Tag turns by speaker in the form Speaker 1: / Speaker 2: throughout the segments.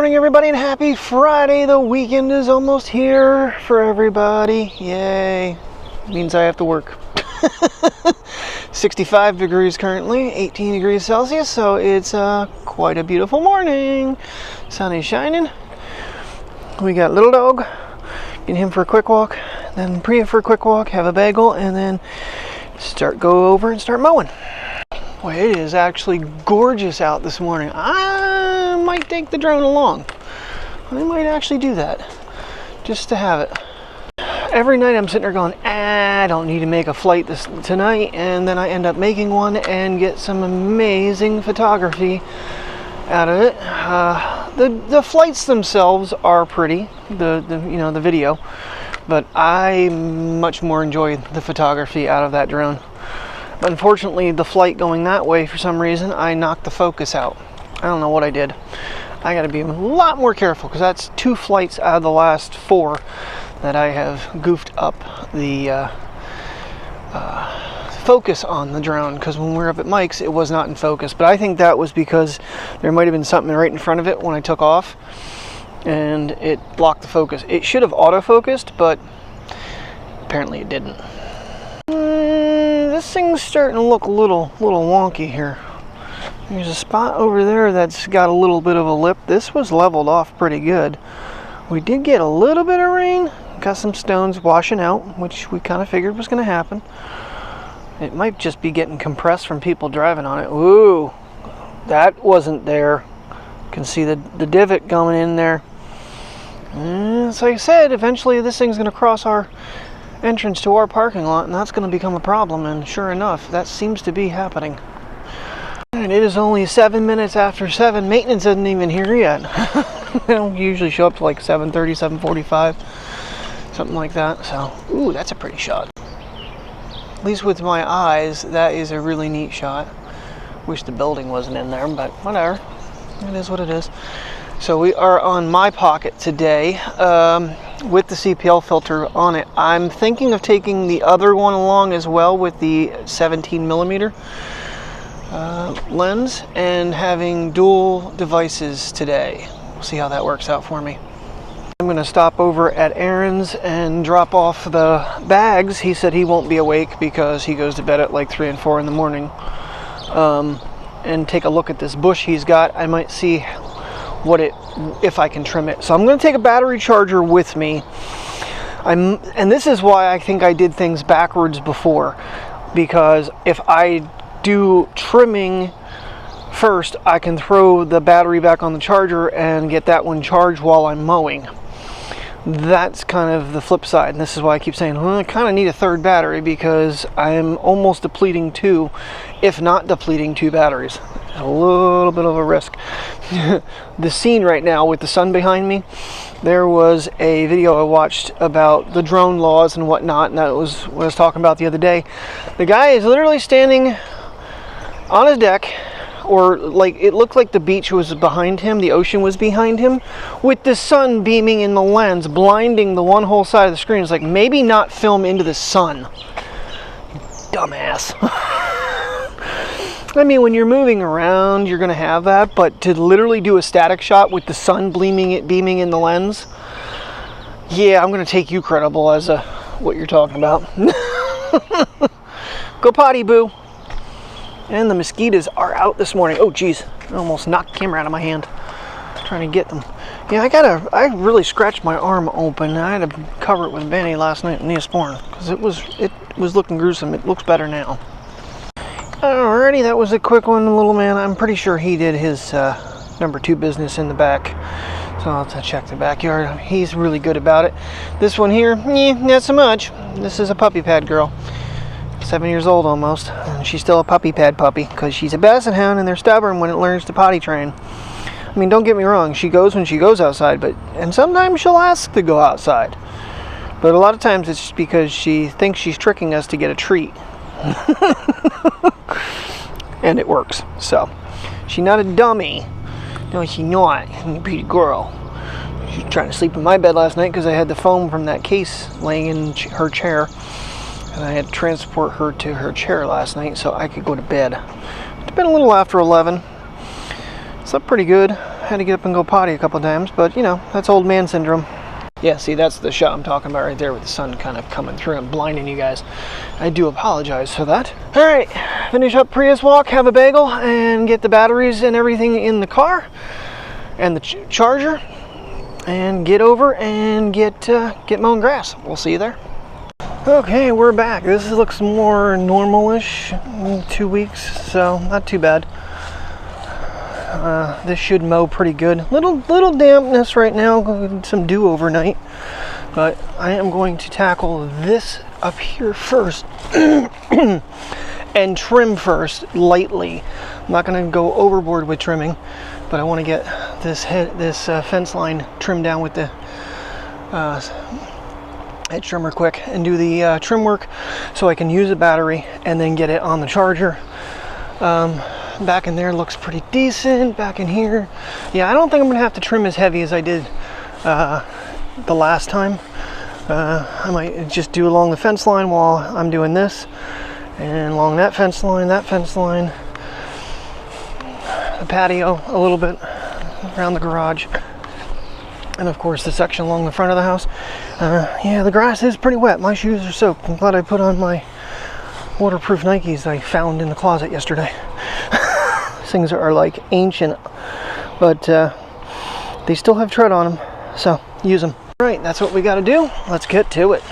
Speaker 1: morning, everybody, and happy Friday. The weekend is almost here for everybody. Yay. Means I have to work. 65 degrees currently, 18 degrees Celsius, so it's quite a beautiful morning. Sun is shining. We got little dog. Get him for a quick walk, then Priya for a quick walk, have a bagel, and then go over and start mowing. Boy, it is actually gorgeous out this morning. I might take the drone along. I might actually do that just to have it. Every night I'm sitting there going, I don't need to make a flight tonight, and then I end up making one and get some amazing photography out of it. The flights themselves are pretty, the video, but I much more enjoy the photography out of that drone. But unfortunately, the flight going that way, for some reason, I knocked the focus out. I don't know what I did. I got to be a lot more careful, because that's 2 flights out of the last 4 that I have goofed up the focus on the drone, because when we were up at Mike's, it was not in focus. But I think that was because there might have been something right in front of it when I took off, and it blocked the focus. It should have autofocused, but apparently it didn't. This thing's starting to look a little wonky here. There's a spot over there that's got a little bit of a lip. This was leveled off pretty good. We did get a little bit of rain. Got some stones washing out, which we kind of figured was going to happen. It might just be getting compressed from people driving on it. Ooh, that wasn't there. You can see the divot going in there. And so like I said, eventually this thing's going to cross our entrance to our parking lot, and that's going to become a problem. And sure enough, that seems to be happening. And it is only 7 minutes after 7. Maintenance isn't even here yet. They don't usually show up to like 7:30, 7:45, something like that. So, ooh, that's a pretty shot. At least with my eyes, that is a really neat shot. Wish the building wasn't in there, but whatever. It is what it is. So we are on my Pocket today with the CPL filter on it. I'm thinking of taking the other one along as well with the 17mm lens and having dual devices today. We'll see how that works out for me. I'm going to stop over at Aaron's and drop off the bags. He said he won't be awake because he goes to bed at like 3 and 4 in the morning. And take a look at this bush he's got. I might see if I can trim it. So I'm going to take a battery charger with me. And this is why I think I did things backwards before, because if I do trimming first, I can throw the battery back on the charger and get that one charged while I'm mowing. That's kind of the flip side, and this is why I keep saying, well, I kind of need a third battery, because I'm almost depleting 2, if not depleting 2 batteries. A little bit of a risk. The scene right now with the sun behind me, there was a video I watched about the drone laws and whatnot, and that was what I was talking about the other day. The guy is literally standing on his deck, or like it looked like the beach was behind him, the ocean was behind him, with the sun beaming in the lens, blinding the one whole side of the screen. It's like, maybe not film into the sun, dumbass. I mean, when you're moving around, you're gonna have that, but to literally do a static shot with the sun beaming in the lens, yeah, I'm gonna take you credible as what you're talking about. Go potty, boo. And the mosquitoes are out this morning. Oh geez, I almost knocked the camera out of my hand trying to get them. Yeah, I really scratched my arm open. I had to cover it with a Band-Aid last night in Neosporin because it was looking gruesome. It looks better now. Alrighty, that was a quick one, little man. I'm pretty sure he did his number 2 business in the back, so I'll have to check the backyard. He's really good about it. This one here, not so much. This is a puppy pad girl. 7 years old almost, and she's still a puppy pad puppy because she's a basset hound, and they're stubborn when it learns to potty train. I mean, don't get me wrong, she goes when she goes outside, and sometimes she'll ask to go outside, but a lot of times it's because she thinks she's tricking us to get a treat. And it works. So she's not a dummy. No, she's not. She's a pretty girl. She was trying to sleep in my bed last night because I had the foam from that case laying in her chair. And I had to transport her to her chair last night so I could go to bed. It's been a little after 11. Slept pretty good. Had to get up and go potty a couple times, but you know, that's old man syndrome. Yeah, see, that's the shot I'm talking about right there with the sun kind of coming through and blinding you guys. I do apologize for that. All right, finish up Prius walk, have a bagel, and get the batteries and everything in the car and the charger, and get over and get mowing grass. We'll see you there. Okay, we're back. This looks more normal-ish in 2 weeks, so not too bad. This should mow pretty good. Little dampness right now, some dew overnight, but I am going to tackle this up here first and trim first lightly. I'm not going to go overboard with trimming, but I want to get this fence line trimmed down with the edge trimmer quick and do the trim work so I can use the battery and then get it on the charger. Back in there looks pretty decent. Back in here, yeah, I don't think I'm gonna have to trim as heavy as I did the last time. I might just do along the fence line while I'm doing this, and along that fence line, the patio a little bit around the garage, and of course the section along the front of the house. Yeah, the grass is pretty wet. My shoes are soaked. I'm glad I put on my waterproof Nikes I found in the closet yesterday. These things are like ancient, but they still have tread on them, so use them. All right, that's what we got to do. Let's get to it.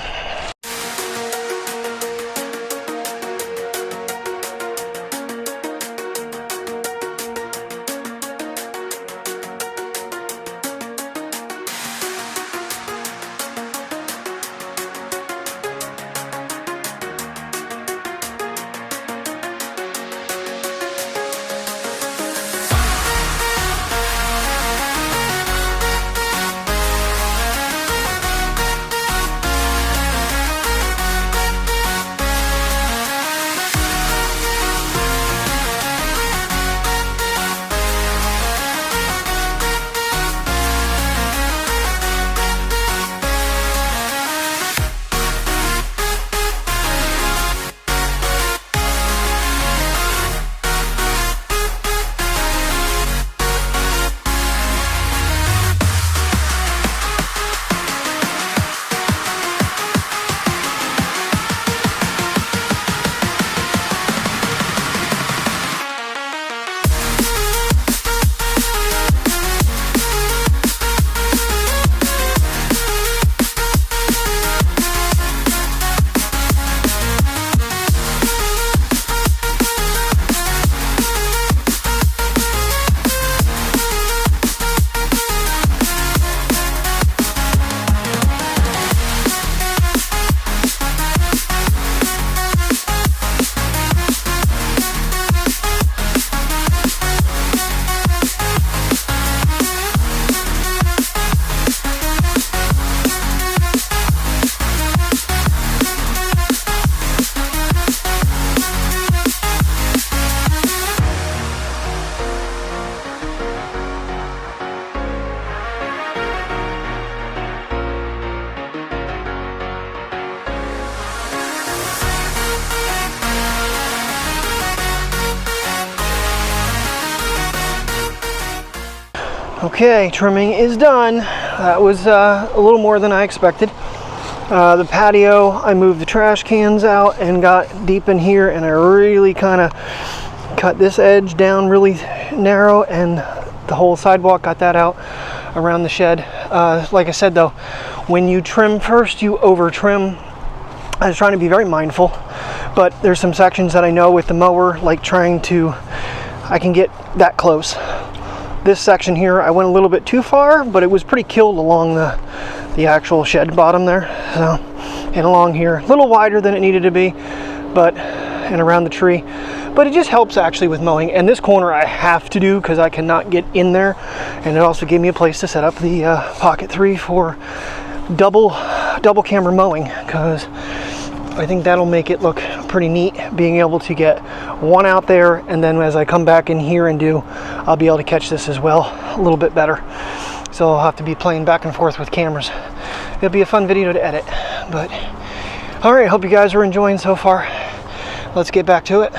Speaker 1: Okay, trimming is done. That was a little more than I expected. The patio, I moved the trash cans out and got deep in here, and I really kind of cut this edge down really narrow, and the whole sidewalk, got that out around the shed. Like I said though, when you trim first, you over trim. I was trying to be very mindful, but there's some sections that I know with the mower, like I can get that close. This section here, I went a little bit too far, but it was pretty killed along the actual shed bottom there. So, and along here, a little wider than it needed to be, and around the tree. But it just helps actually with mowing. And this corner I have to do because I cannot get in there. And it also gave me a place to set up the Pocket 3 for double camera mowing, because I think that'll make it look pretty neat, being able to get one out there, and then as I come back in here and I'll be able to catch this as well a little bit better. So I'll have to be playing back and forth with cameras. It'll be a fun video to edit, but all right, hope you guys are enjoying so far. Let's get back to it.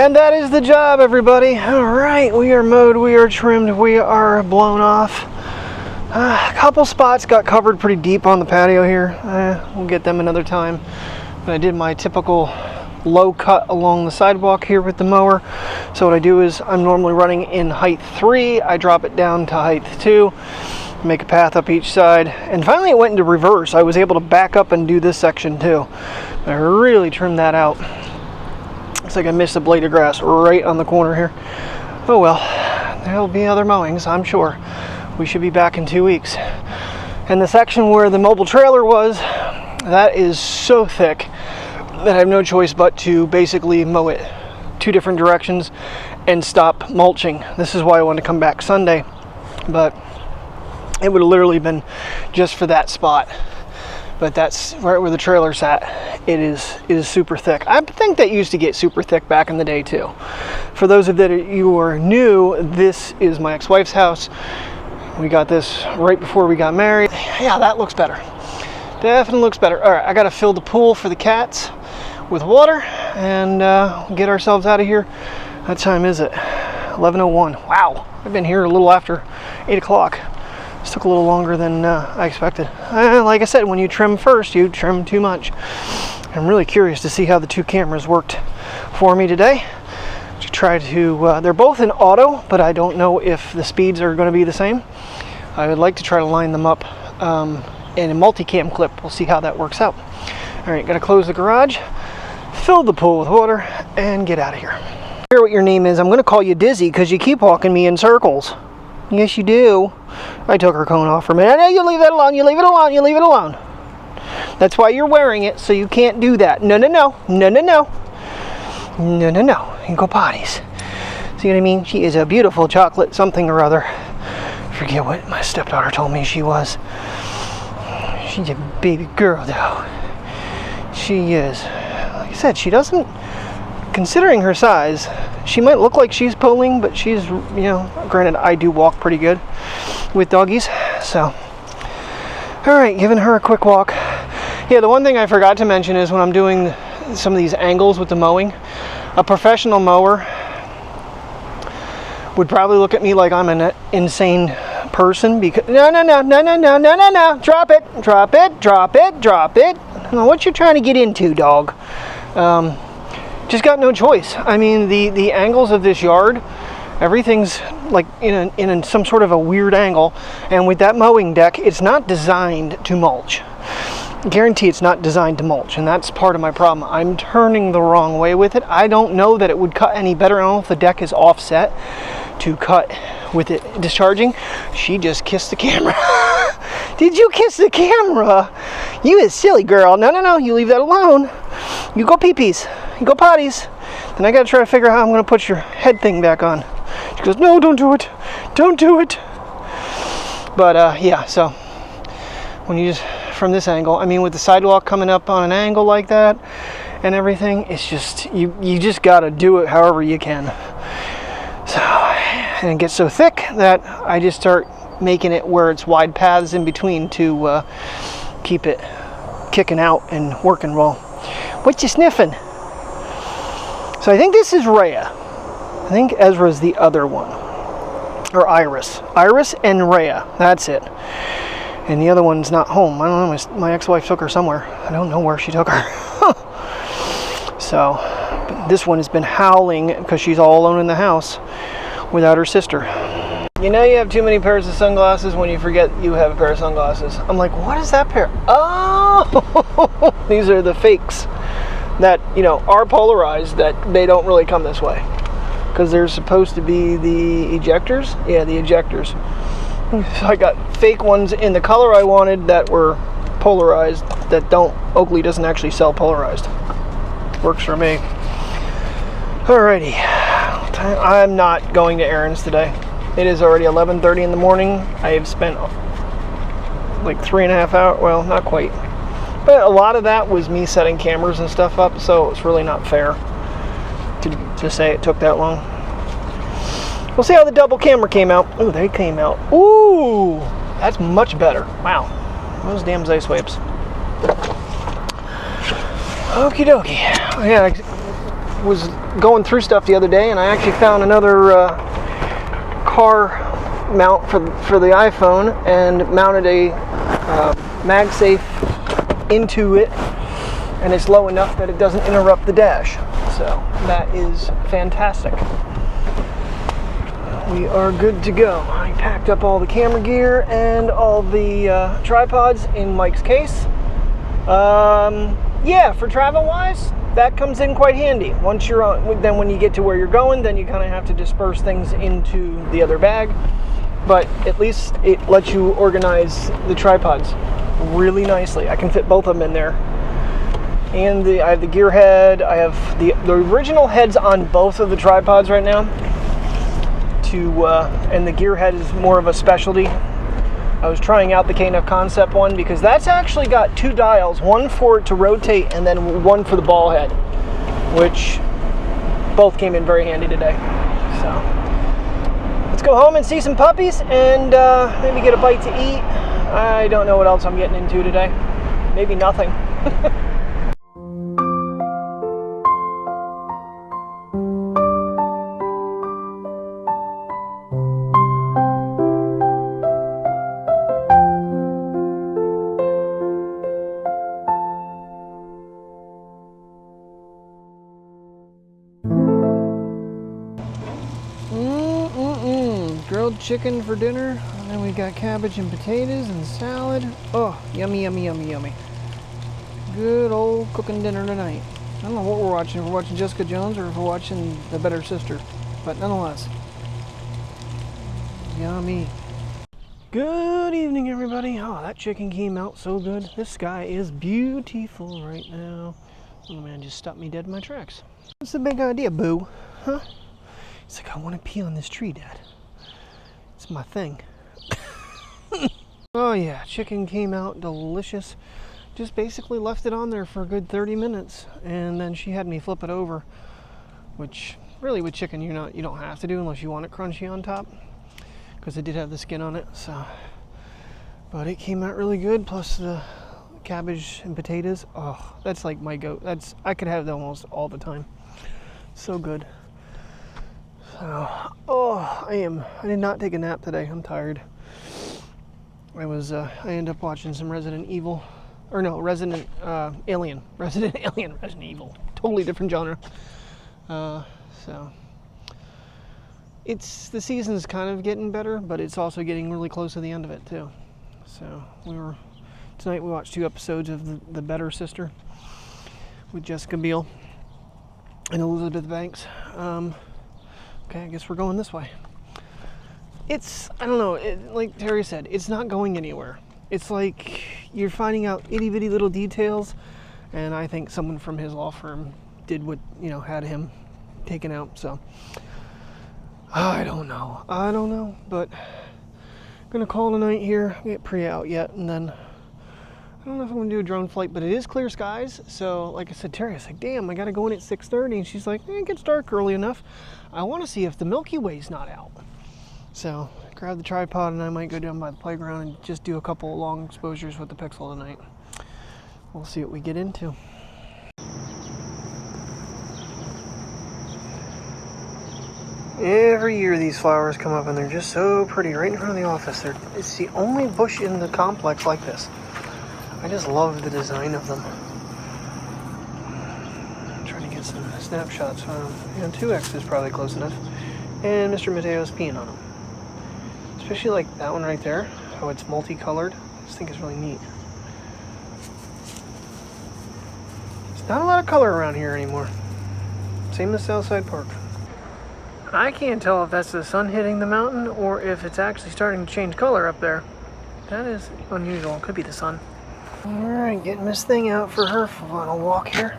Speaker 1: And that is the job, everybody. All right, we are mowed, we are trimmed, we are blown off. A couple spots got covered pretty deep on the patio here. We'll get them another time. But I did my typical low cut along the sidewalk here with the mower. So what I do is I'm normally running in height 3. I drop it down to height 2, make a path up each side. And finally it went into reverse. I was able to back up and do this section too. I really trimmed that out. Looks like I missed a blade of grass right on the corner here. Oh well, there'll be other mowings, I'm sure. We should be back in 2 weeks. And the section where the mobile trailer was, that is so thick that I have no choice but to basically mow it 2 different directions and stop mulching. This is why I wanted to come back Sunday, but it would have literally been just for that spot. But that's right where the trailer's at. It is super thick. I think that used to get super thick back in the day too. For those of you who are new, this is my ex-wife's house. We got this right before we got married. Yeah, that looks better. Definitely looks better. All right, I gotta fill the pool for the cats with water and get ourselves out of here. What time is it? 11:01. Wow, I've been here a little after 8 o'clock. This took a little longer than I expected. Like I said, when you trim first, you trim too much. I'm really curious to see how the 2 cameras worked for me today. To try to, they're both in auto, but I don't know if the speeds are going to be the same. I would like to try to line them up in a multicam clip. We'll see how that works out. All right, gotta close the garage, fill the pool with water, and get out of here. Hear what your name is. I'm gonna call you Dizzy because you keep walking me in circles. Yes, you do. I took her cone off for a minute. No, you leave that alone. You leave it alone. You leave it alone. That's why you're wearing it, so you can't do that. No, no, no. No, no, no. No, no, no. You go potties. See what I mean? She is a beautiful chocolate something or other. I forget what my stepdaughter told me she was. She's a baby girl, though. She is. Like I said, she doesn't, considering her size, she might look like she's pulling, but she's, you know, granted, I do walk pretty good with doggies, so. All right, giving her a quick walk. Yeah, the one thing I forgot to mention is when I'm doing some of these angles with the mowing, a professional mower would probably look at me like I'm an insane person because no, drop it, drop it, drop it, drop it. What you trying to get into, dog? Just got no choice. I mean, the angles of this yard, everything's like in some sort of a weird angle, and with that mowing deck, it's not designed to mulch. Guarantee it's not designed to mulch, and that's part of my problem. I'm turning the wrong way with it. I don't know that it would cut any better. I don't know if the deck is offset to cut with it discharging. She just kissed the camera. Did you kiss the camera? You is silly girl. No, no, no, you leave that alone. You go pee-pees, you go potties. Then I gotta try to figure out how I'm gonna put your head thing back on. She goes, no, don't do it. Don't do it. But yeah, so when you just, from this angle, I mean, with the sidewalk coming up on an angle like that and everything, it's just, you just gotta do it however you can. So, and it gets so thick that I just start making it where it's wide paths in between to keep it kicking out and working well. What you sniffing? So I think this is Rhea. I think Ezra's the other one. Or Iris. Iris and Rhea. That's it. And the other one's not home. I don't know. My ex-wife took her somewhere. I don't know where she took her. So, but this one has been howling because she's all alone in the house without her sister. You know you have too many pairs of sunglasses when you forget you have a pair of sunglasses. I'm like, what is that pair? Oh, these are the fakes that, you know, are polarized, that they don't really come this way. Because they're supposed to be the ejectors. Yeah, the ejectors. So I got fake ones in the color I wanted that were polarized that don't, Oakley doesn't actually sell polarized. Works for me. Alrighty. I'm not going to errands today. It is already 11:30 in the morning. I have spent like 3.5 hours, well, not quite. But a lot of that was me setting cameras and stuff up, so it's really not fair to say it took that long. We'll see how the double camera came out. Ooh, they came out. Ooh, that's much better. Wow, those damn ice wipes. Okie dokie. Yeah, was going through stuff the other day, and I actually found another car mount for the iPhone, and mounted a MagSafe into it, and it's low enough that it doesn't interrupt the dash. So that is fantastic. We are good to go. I packed up all the camera gear and all the tripods in Mike's case. Yeah, for travel wise, that comes in quite handy. Once you're on, then when you get to where you're going, then you kind of have to disperse things into the other bag. But at least it lets you organize the tripods really nicely. I can fit both of them in there. And I have the gear head. I have the original heads on both of the tripods right now. And the gear head is more of a specialty. I was trying out the K&F Concept one because that's actually got two dials, one for it to rotate and then one for the ball head, which both came in very handy today. So let's go home and see some puppies and maybe get a bite to eat. I don't know what else I'm getting into today. Maybe nothing. Grilled chicken for dinner, and then we got cabbage and potatoes and salad. Oh, yummy, yummy, yummy, yummy. Good old cooking dinner tonight. I don't know what we're watching. If we're watching Jessica Jones or if we're watching The Better Sister, but nonetheless, yummy. Good evening, everybody. Oh, that chicken came out so good. This sky is beautiful right now. Oh man, just stopped me dead in my tracks. What's the big idea, boo? Huh? It's like, I want to pee on this tree, Dad. It's my thing. Oh yeah, chicken came out delicious. Just basically left it on there for a good 30 minutes, and then she had me flip it over, which really with chicken you don't have to do unless you want it crunchy on top, because it did have the skin on it. So, but it came out really good. Plus the cabbage and potatoes. Oh, that's like my goat. I could have that almost all the time. So good. So, oh, I did not take a nap today. I'm tired. I ended up watching some Resident Evil. Or no, Resident Alien. Resident Evil. Totally different genre. So, the season's kind of getting better, but it's also getting really close to the end of it, too. So, tonight we watched 2 episodes of The Better Sister with Jessica Biel and Elizabeth Banks. Okay, I guess we're going this way. I don't know, like Terry said, it's not going anywhere. It's like you're finding out itty bitty little details, and I think someone from his law firm did what, had him taken out, so. I don't know, but I'm gonna call it a night here. I get pre out yet, and then I don't know if I'm gonna do a drone flight, but it is clear skies, so like I said, Terry, I was like, damn, I gotta go in at 6:30, and she's like, it gets dark early enough. I want to see if the Milky Way's not out. So, grab the tripod, and I might go down by the playground and just do a couple long exposures with the Pixel tonight. We'll see what we get into. Every year these flowers come up, and they're just so pretty right in front of the office. It's the only bush in the complex like this. I just love the design of them. I'm trying to get some snapshots. 2x is probably close enough. And Mr. Mateo's peeing on them. Especially like that one right there, how it's multicolored. I just think it's really neat. There's not a lot of color around here anymore. Same as Southside Park. I can't tell if that's the sun hitting the mountain or if it's actually starting to change color up there. That is unusual. Could be the sun. Alright, getting this thing out for her on a walk here.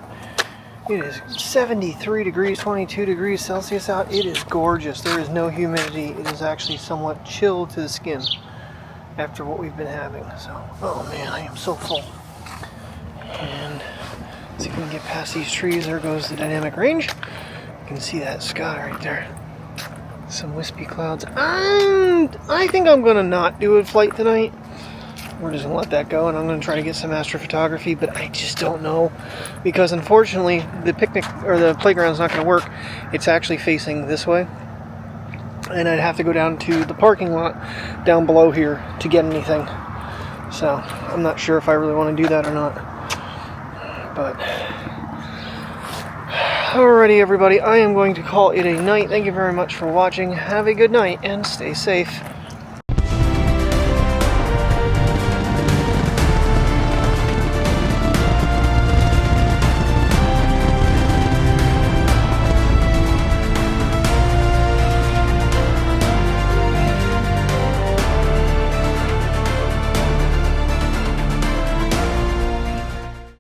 Speaker 1: It is 73 degrees, 22 degrees Celsius out. It is gorgeous. There is no humidity. It is actually somewhat chill to the skin after what we've been having. So, oh man, I am so full. And see if we can get past these trees. There goes the dynamic range. You can see that sky right there. Some wispy clouds. And I think I'm going to not do a flight tonight. we're just gonna let that go, and I'm gonna try to get some astrophotography, but I just don't know, because unfortunately the picnic or the playground's not gonna work. It's actually facing this way, and I'd have to go down to the parking lot down below here to get anything. So I'm not sure if I really want to do that or not. But alrighty, everybody, I am going to call it a night. Thank you very much for watching. Have a good night and stay safe.